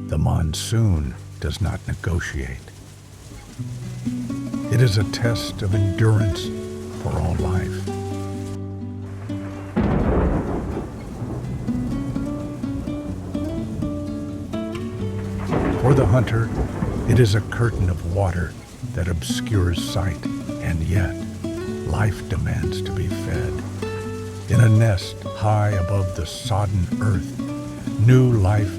The monsoon does not negotiate. It is a test of endurance for all life. For the hunter, it is a curtain of water that obscures sight, and yet life demands to be fed. In a nest high above the sodden earth, new life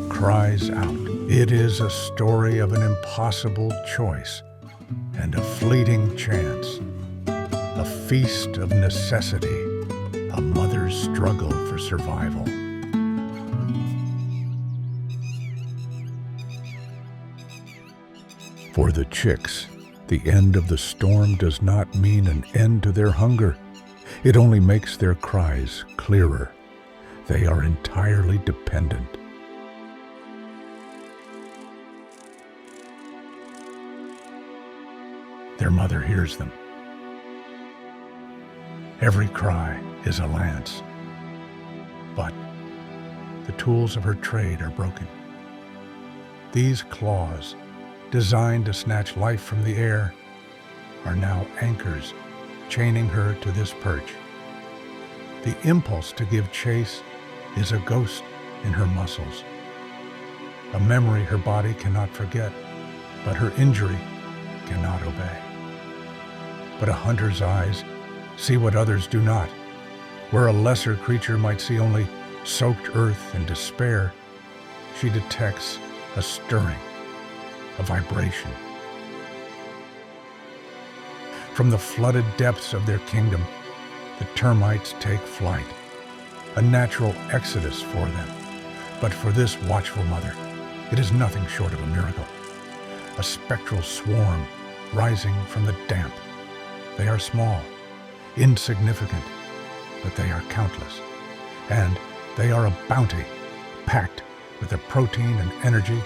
cries out. It is a story of an impossible choice and a fleeting chance, a feast of necessity, a mother's struggle for survival. For the chicks, the end of the storm does not mean an end to their hunger. It only makes their cries clearer. They are entirely dependent. Their mother hears them. Every cry is a lance. But the tools of her trade are broken. These claws, designed to snatch life from the air, are now anchors chaining her to this perch. The impulse to give chase is a ghost in her muscles, a memory her body cannot forget, but her injury cannot obey. But a hunter's eyes see what others do not. Where a lesser creature might see only soaked earth and despair, she detects a stirring, a vibration. From the flooded depths of their kingdom, the termites take flight, a natural exodus for them. But for this watchful mother, it is nothing short of a miracle, a spectral swarm rising from the damp. They are small, insignificant, but they are countless, and they are a bounty, packed with the protein and energy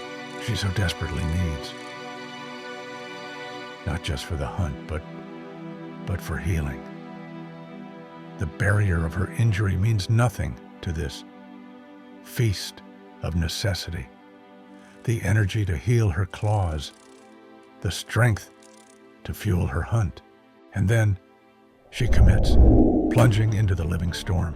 she so desperately needs. Not just for the hunt, but for healing. The barrier of her injury means nothing to this feast of necessity. The energy to heal her claws, the strength to fuel her hunt. And then she commits, plunging into the living storm.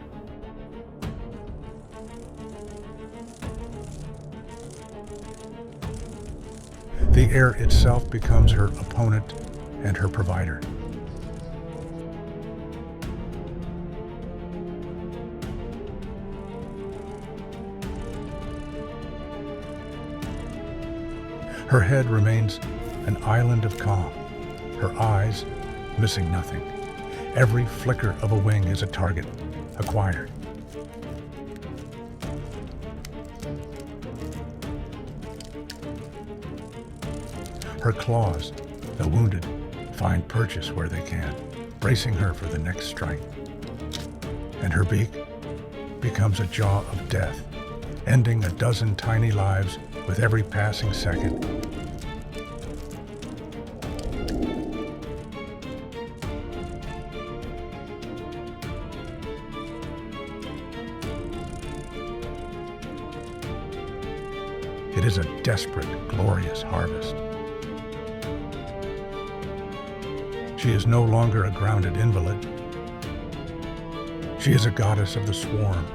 The air itself becomes her opponent and her provider. Her head remains an island of calm, her eyes missing nothing. Every flicker of a wing is a target, acquired. Her claws, the wounded, find purchase where they can, bracing her for the next strike. And her beak becomes a jaw of death, ending a dozen tiny lives with every passing second. It is a desperate, glorious harvest. She is no longer a grounded invalid. She is a goddess of the swarm.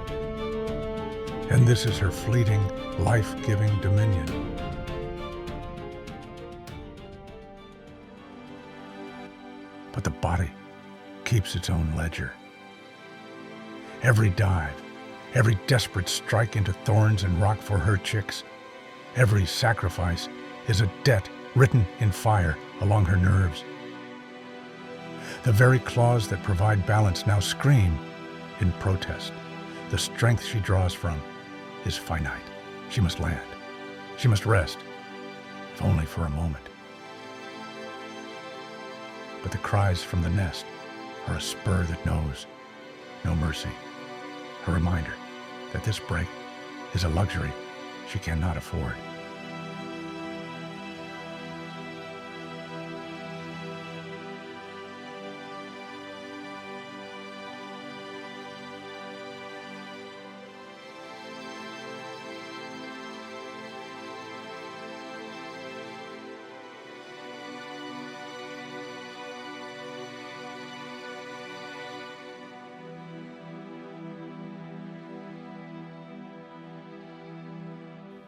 And this is her fleeting, life-giving dominion. But the body keeps its own ledger. Every dive, every desperate strike into thorns and rock for her chicks, every sacrifice is a debt written in fire along her nerves. The very claws that provide balance now scream in protest. The strength she draws from is finite. She must land. She must rest, if only for a moment. But the cries from the nest are a spur that knows no mercy, a reminder that this break is a luxury she cannot afford.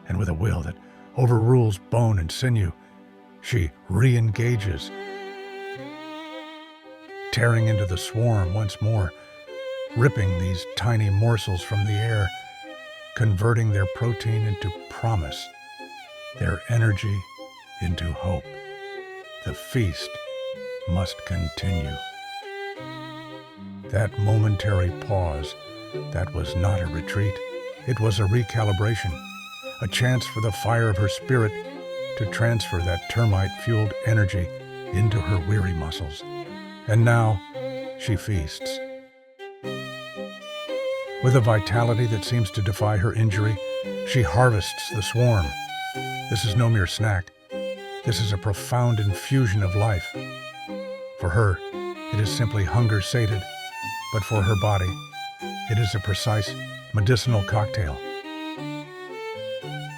and with a will that overrules bone and sinew, she re-engages, tearing into the swarm once more, ripping these tiny morsels from the air, converting their protein into promise, their energy into hope. The feast must continue. That momentary pause, that was not a retreat. It was a recalibration, a chance for the fire of her spirit to transfer that termite-fueled energy into her weary muscles. And now, she feasts. With a vitality that seems to defy her injury, she harvests the swarm. This is no mere snack. This is a profound infusion of life. For her, it is simply hunger sated, but for her body, it is a precise medicinal cocktail.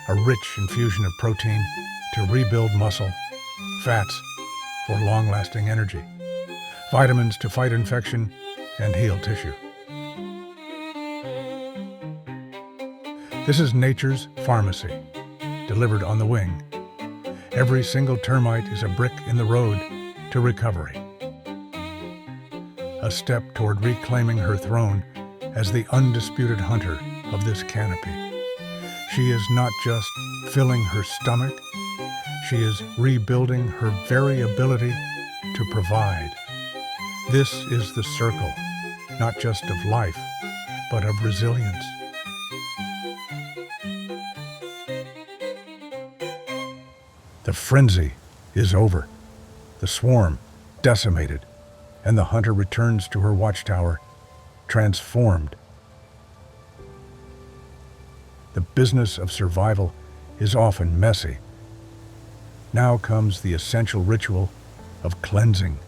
A rich infusion of protein to rebuild muscle, fats for long-lasting energy, vitamins to fight infection and heal tissue. This is nature's pharmacy, delivered on the wing. Every single termite is a brick in the road to recovery. A step toward reclaiming her throne as the undisputed hunter of this canopy. She is not just filling her stomach, she is rebuilding her very ability to provide. This is the circle, not just of life, but of resilience. The frenzy is over, the swarm decimated, and the hunter returns to her watchtower, transformed. The business of survival is often messy. Now comes the essential ritual of cleansing.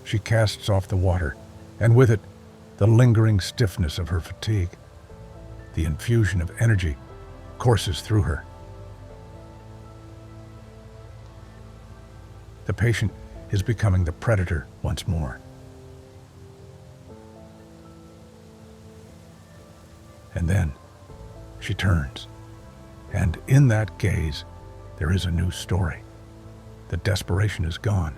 She casts off the water, and with it, the lingering stiffness of her fatigue. The infusion of energy courses through her. The patient is becoming the predator once more. And then she turns, and in that gaze, there is a new story. The desperation is gone,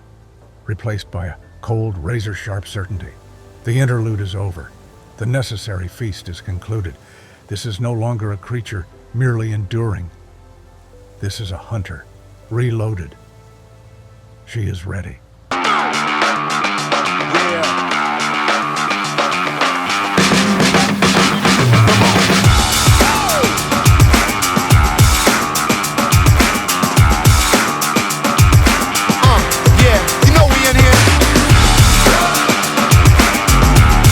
replaced by a cold, razor-sharp certainty. The interlude is over. The necessary feast is concluded. This is no longer a creature merely enduring. This is a hunter, reloaded. She is ready.